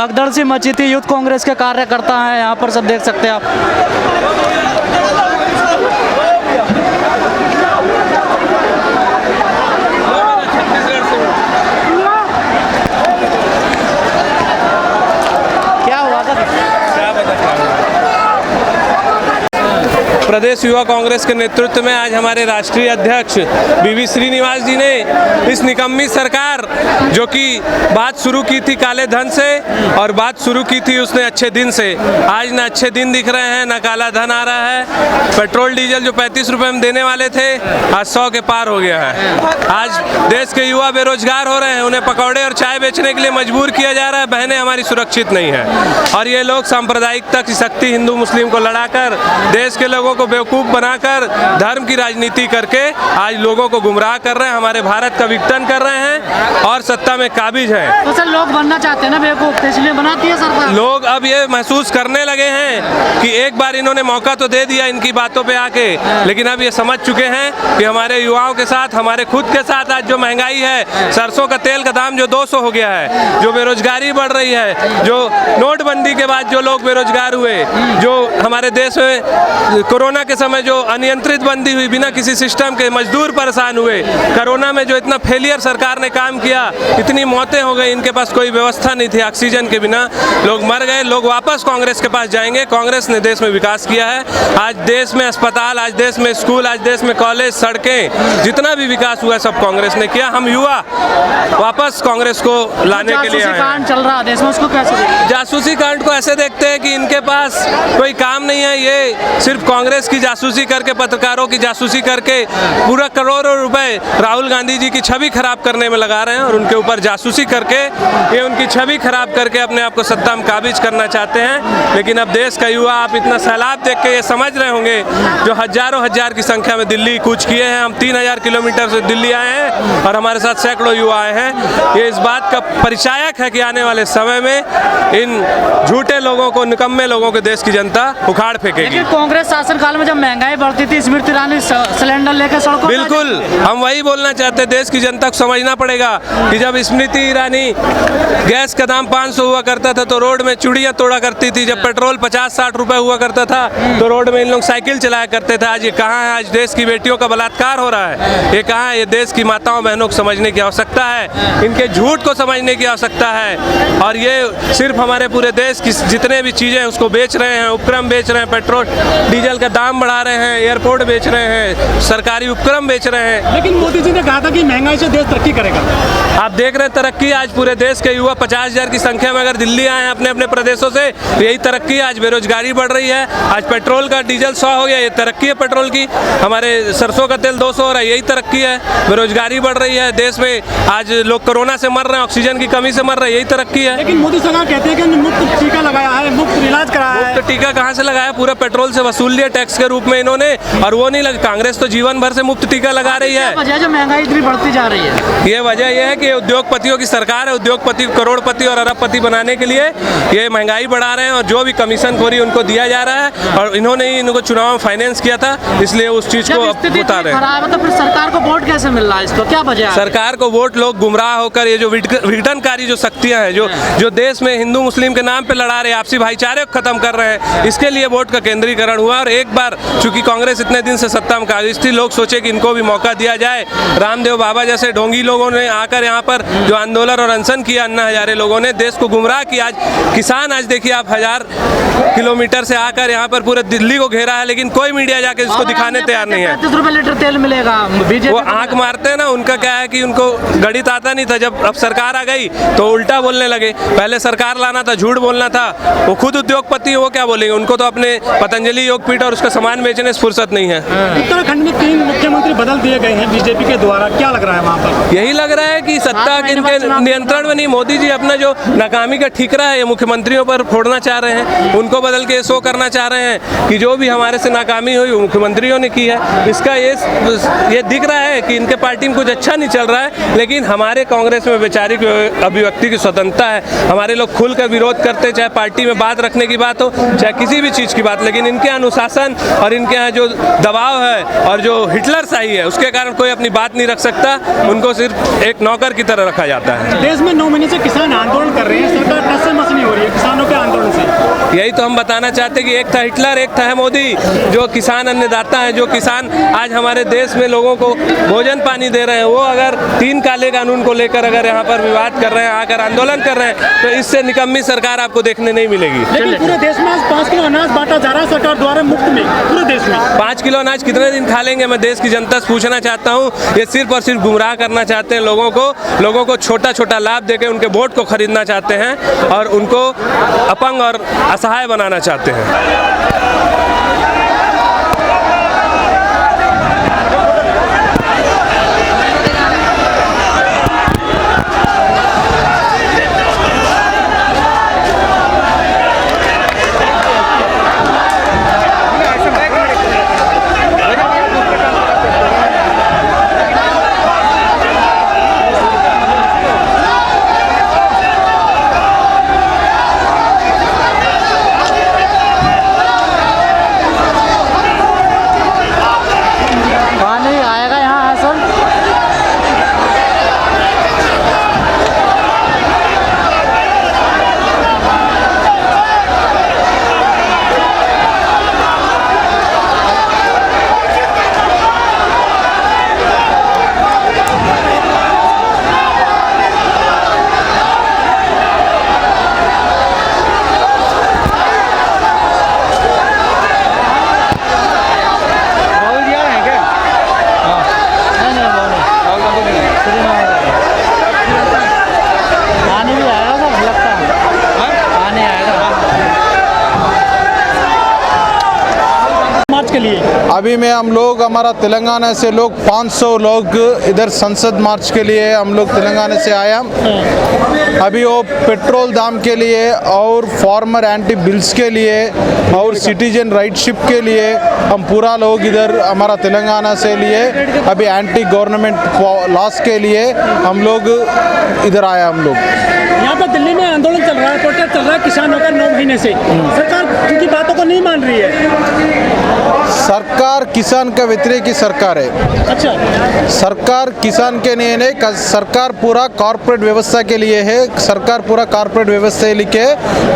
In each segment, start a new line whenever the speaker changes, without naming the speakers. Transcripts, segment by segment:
भगदड़ सी मची थी। यूथ कांग्रेस के कार्यकर्ता हैं यहाँ पर, सब देख सकते हैं आप।
प्रदेश युवा कांग्रेस के नेतृत्व में आज हमारे राष्ट्रीय अध्यक्ष वी श्रीनिवास जी ने इस निकम्मी सरकार जो कि बात शुरू की थी काले धन से और बात शुरू की थी उसने अच्छे दिन से, आज ना अच्छे दिन दिख रहे हैं ना काला धन आ रहा है। पेट्रोल डीजल जो 35 रुपए में देने वाले थे आज 100 के पार हो गया है। आज देश के युवा बेरोजगार हो रहे हैं, उन्हें पकौड़े और चाय बेचने के लिए मजबूर किया जा रहा है। बहनें हमारी सुरक्षित नहीं है और ये लोग सांप्रदायिकता की शक्ति हिंदू मुस्लिम को लड़ाकर देश के लोगों को बेवकूफ बनाकर धर्म की राजनीति करके आज लोगों को गुमराह कर रहे हैं, हमारे भारत का विघटन कर रहे हैं और सत्ता में काबिज हैं।
तो सर लोग बनना चाहते हैं ना बेवकूफ, इसलिए बनाती है सरकार।
लोग अब ये महसूस करने लगे हैं कि एक बार इन्होंने मौका तो दे दिया इनकी बातों पे आके, लेकिन अब ये समझ चुके हैं कि हमारे युवाओं के साथ, हमारे खुद के साथ आज जो महंगाई है, सरसों का तेल का दाम जो 200 हो गया है, जो बेरोजगारी बढ़ रही है, जो नोटबंदी के बाद जो लोग बेरोजगार हुए, जो हमारे देश में कोरोना के समय जो अनियंत्रित बंदी हुई, बिना किसी सिस्टम के मजदूर परेशान हुए, कोरोना में जो इतना फेलियर सरकार ने काम किया, इतनी मौतें हो गई, इनके पास कोई व्यवस्था नहीं थी, ऑक्सीजन के बिना लोग मर गए। लोग वापस कांग्रेस के पास जाएंगे। कांग्रेस ने देश में विकास किया है, आज देश में अस्पताल, आज देश में स्कूल, आज देश में कॉलेज, सड़कें, जितना भी विकास हुआ है सब कांग्रेस ने किया। हम युवा वापस कांग्रेस को लाने के लिए
कांड चल रहा है देश में, उसको कैसे देखते हैं?
जासूसी कांड को ऐसे देखते हैं कि इनके पास कोई काम नहीं है, ये सिर्फ कांग्रेस की जासूसी करके, पत्रकारों की जासूसी करके पूरा करोड़ों रुपए राहुल गांधी जी की छवि खराब करने में लगा रहे हैं और उनके ऊपर जासूसी करके ये उनकी छवि खराब करके अपने आप को सत्ता में काबिज करना चाहते हैं। लेकिन अब देश का युवा, आप इतना सैलाब देख के ये समझ रहे होंगे, जो हजारों हजार की संख्या में दिल्ली कूच किए हैं। हम 3000 किलोमीटर से दिल्ली आए हैं और हमारे साथ सैकड़ों युवा आए हैं। ये इस बात का परिचायक है कि आने वाले समय में इन झूठे लोगों को, निकम्मे लोगों को देश की जनता उखाड़ फेंकेगी।
लेकिन कांग्रेस शासनकाल में जब महंगाई बढ़ती थी, स्मृति ईरानी सिलेंडर लेकर सड़कों,
बिल्कुल हम वही बोलना चाहते हैं। देश की जनता को समझना पड़ेगा कि जब स्मृति ईरानी गैस का दाम 500 हुआ करता था तो रोड में चूड़ियां तोड़ा करती थी, जब पेट्रोल 50-60 रुपए हुआ करता था तो रोड में इन लोग साइकिल चलाया करते थे। आज ये कहाँ है? आज देश की बेटियों का बलात्कार हो रहा है, ये कहाँ है? ये देश की माताओं बहनों को समझने की आवश्यकता है, इनके झूठ को समझने की आवश्यकता है। और ये सिर्फ हमारे पूरे देश की जितने भी चीजें उसको बेच रहे हैं, उपक्रम बेच रहे हैं, पेट्रोल डीजल का दाम बढ़ा रहे हैं, एयरपोर्ट बेच रहे हैं, सरकारी उपक्रम बेच रहे हैं।
लेकिन मोदी जी ने कहा था कि महंगाई से देश तरक्की करेगा।
आप देख रहे हैं तरक्की, आज पूरे देश के युवा 50,000 की संख्या में अगर दिल्ली आए हैं अपने अपने प्रदेशों से, तो यही तरक्की। आज बेरोजगारी बढ़ रही है, आज पेट्रोल का डीजल 100 हो गया, ये तरक्की है पेट्रोल की। हमारे सरसों का तेल 200 हो रहा है, यही तरक्की है। बेरोजगारी बढ़ रही है देश में, आज लोग कोरोना से मर रहे हैं, ऑक्सीजन की कमी से मर रहे हैं, यही तरक्की है।
लेकिन मोदी सरकार कहते हैं कि मुफ्त टीका लगाया है, मुफ्त इलाज कराया है।
मुफ्त टीका कहाँ से लगाया? पूरा पेट्रोल से वसूल लिया टैक्स के रूप में इन्होंने, और वो नहीं लगा। कांग्रेस तो जीवन भर से मुफ्त टीका लगा रही है।
वजह जो महंगाई इतनी बढ़ती जा रही है,
ये वजह यह है कि उद्योगपतियों की सरकार है, उद्योगपति करोड़पति और अरबपति बनाने के लिए ये महंगाई बढ़ा रहे हैं और जो भी कमीशन खोरी उनको दिया जा रहा है, और इन्होंने ही इनको चुनाव में फाइनेंस किया था, इसलिए उस चीज को बता रहे हैं।
तो फिर सरकार को वोट कैसे मिल रहा है? इसको क्या वजह है?
सरकार को वोट लोग गुमराह होकर, ये जो विघटनकारी जो शक्तियां हैं, जो देश में हिंदू मुस्लिम के नाम पे लड़ा रहे, आपसी भाईचारे को खत्म कर रहे हैं, इसके लिए वोट का केंद्रीकरण हुआ। और एक बार चूंकि कांग्रेस इतने दिन से सत्ता में काबिज थी, लोग सोचे कि इनको भी मौका दिया जाए। रामदेव बाबा जैसे ढोंगी लोगों ने आकर यहाँ पर जो आंदोलन और अनशन किया, अन्ना हजारे लोगों ने देश को गुमराह किया। आज किसान, आज देखिए आप 1000 किलोमीटर से आकर यहाँ पर पूरे दिल्ली को घेरा है, लेकिन कोई मीडिया जाके इसको दिखाने तैयार नहीं है।
35 रुपए लीटर तेल मिलेगा।
वो आंख मारते हैं ना, उनका क्या है कि उनको गणित आता नहीं था। जब अब सरकार आ गई तो उल्टा बोलने लगे। पहले सरकार लाना था, झूठ बोलना था। वो खुद उद्योगपति, वो क्या बोलेंगे? उनको तो अपने पतंजलि योगपीठ और उसका सामान बेचने से फुर्सत नहीं है।
उत्तराखंड में 3 मुख्यमंत्री बदल दिए गए हैं बीजेपी के द्वारा, क्या लग रहा है वहाँ पर?
यही लग रहा है कि सत्ता इनके नियंत्रण में नहीं। मोदी जी अपना जो नाकामी का ठीकरा है ये मुख्यमंत्रियों पर फोड़ना चाह रहे हैं, उनको बदल के शो करना चाह रहे हैं कि जो भी हमारे से नाकामी हुई वो मुख्यमंत्रियों ने की है। इसका ये दिख रहा है कि इनके पार्टी में कुछ अच्छा नहीं चल रहा है। लेकिन हमारे कांग्रेस में वैचारिक अभिव्यक्ति की स्वतंत्रता है, हमारे लोग खुल कर विरोध करते, चाहे पार्टी में बात रखने की बात हो, चाहे किसी भी चीज़ की बात। लेकिन इनके अनुशासन और इनके यहाँ जो दबाव है और जो हिटलर शाही है, उसके कारण कोई अपनी बात नहीं रख सकता। उनको सिर्फ एक नौकर की तरह रखा जाता है।
देश में 9 महीने से किसान आंदोलन कर रहे हैं, सरकार टस से मस नहीं हो रही।
वही तो हम बताना चाहते हैं कि एक था हिटलर, एक था है मोदी, जो किसान अन्नदाता है, जो किसान आज हमारे देश में लोगों को भोजन पानी दे रहे हैं, वो अगर 3 काले कानून को लेकर अगर यहाँ पर विवाद कर रहे हैं, आकर आंदोलन कर रहे हैं, तो इससे निकम्मी सरकार आपको देखने नहीं मिलेगी।
लेकिन पूरे देश में आज 5 किलो अनाज बांटा जा रहा है सरकार द्वारा मुफ्त में, पूरे देश में
5 किलो अनाज कितने दिन खा लेंगे? मैं देश की जनता से पूछना चाहता हूँ। ये सिर्फ और सिर्फ गुमराह करना चाहते हैं लोगों को छोटा छोटा लाभ देकर उनके वोट को खरीदना चाहते हैं और उनको अपंग और असहाय बनाना चाहते हैं।
पानी आएगा यहाँ सर? पानी भी आएगा सर, लगता है पानी आएगा
मार्च के लिए।
अभी में हम लोग हमारा तेलंगाना से लोग 500 लोग इधर संसद मार्च के लिए हम लोग तेलंगाना से आया। अभी वो पेट्रोल दाम के लिए और फार्मर एंटी बिल्स के लिए और सिटीजन राइटशिप के लिए हम पूरा लोग इधर हमारा तेलंगाना से लिए। अभी एंटी गवर्नमेंट लॉस के लिए हम लोग इधर आया। हम लोग
यहाँ पर दिल्ली में आंदोलन चल रहा है, प्रोटेस्ट चल रहा है किसानों का 9 महीने से। सरकार उनकी बातों को नहीं मान रही है।
सरकार किसान का व्यतिरेक की सरकार है।
अच्छा,
सरकार किसान के लिए नहीं, सरकार पूरा कॉर्पोरेट व्यवस्था के लिए है। सरकार पूरा कॉर्पोरेट व्यवस्था लेके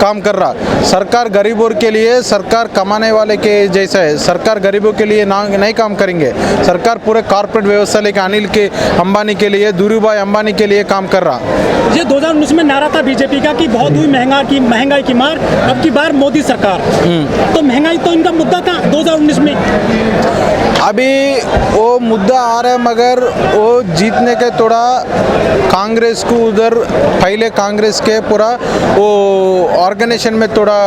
काम कर रहा। सरकार गरीबों के लिए, सरकार कमाने वाले के जैसा है। सरकार गरीबों के लिए नहीं काम करेंगे। सरकार पूरे कॉर्पोरेट व्यवस्था लेके अनिल के अंबानी के लिए, धीरूभाई अंबानी के लिए काम कर रहा।
ये 2019 में नारा था बीजेपी का कि बहुत हुई महंगाई की मार, अब की बार मोदी सरकार। तो महंगाई तो इनका मुद्दा था 2019 में।
अभी वो मुद्दा आ रहा है, मगर वो जीतने के थोड़ा कांग्रेस को उधर पहले कांग्रेस के पूरा वो ऑर्गेनाइजेशन में थोड़ा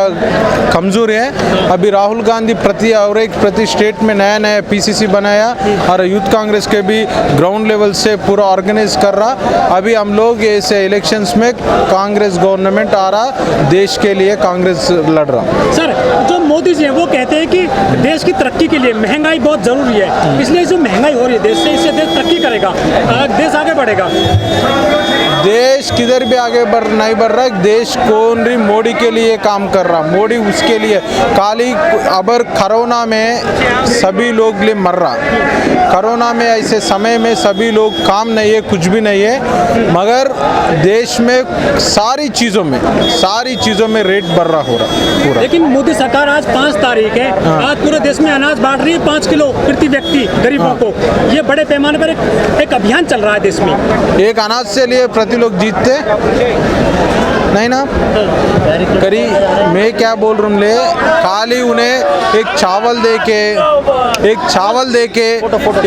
कमजोर है। अभी राहुल गांधी प्रति स्टेट में नया पीसीसी बनाया और यूथ कांग्रेस के भी ग्राउंड लेवल से पूरा ऑर्गेनाइज कर रहा। अभी हम लोग ऐसे इलेक्शंस में कांग्रेस गवर्नमेंट आ रहा, देश के लिए कांग्रेस लड़ रहा।
सर, जो मोदी जी हैं वो कहते हैं कि देश की तरक्की के लिए महंगाई बहुत जरूरी है, इसलिए जो महंगाई हो रही है देश से, इससे देश तरक्की करेगा, देश आगे बढ़ेगा।
देश किधर भी आगे नहीं बढ़ रहा है। देश कौन रही मोदी के लिए काम कर रहा, मोदी उसके लिए खाली। अब कोरोना में सभी लोग लिए मर रहा। कोरोना में ऐसे समय में सभी लोग काम नहीं है, कुछ भी नहीं है, मगर देश में सारी चीज़ों में रेट बढ़ रहा हो रहा पूरा।
लेकिन मोदी सरकार आज 5 तारीख है, आज पूरे देश में अनाज बांट रही है 5 किलो प्रति व्यक्ति गरीबों को। ये बड़े पैमाने पर एक अभियान चल रहा है देश में।
एक अनाज से लिए प्रति लोग जीतते नहीं ना करी। मैं क्या बोल रहा हूँ, ले खाली उन्हें एक चावल दे के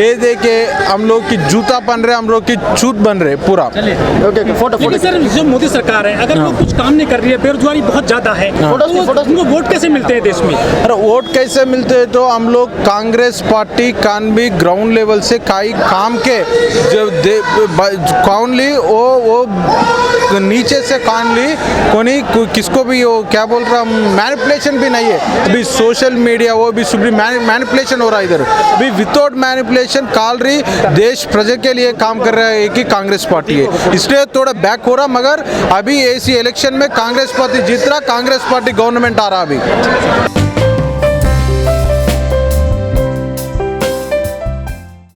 ये दे के हम लोग की जूता बन रहे, हम लोग की चूत बन रहे पूरा।
लेकिन सर, जो मोदी सरकार है अगर वो कुछ काम नहीं कर रही है, बेरोजगारी बहुत ज्यादा है, तो उनको वोट कैसे मिलते हैं देश में?
अरे वोट कैसे मिलते हैं, तो हम लोग कांग्रेस पार्टी कान भी ग्राउंड लेवल से कई काम के जो कान ली वो नीचे से कान ली कोनी किसको भी वो क्या बोल रहा, मैनिपुलेशन भी नहीं है। अभी सोशल मीडिया वो भी मैनिपुलेशन हो रहा है इधर। अभी विदाउट मैनिपुलेशन काल रही देश प्रजा के लिए काम कर रहा है कि कांग्रेस पार्टी है, इसलिए थोड़ा बैक हो रहा। मगर अभी ऐसी इलेक्शन में कांग्रेस पार्टी जीत रहा, कांग्रेस पार्टी गवर्नमेंट आ रहा अभी।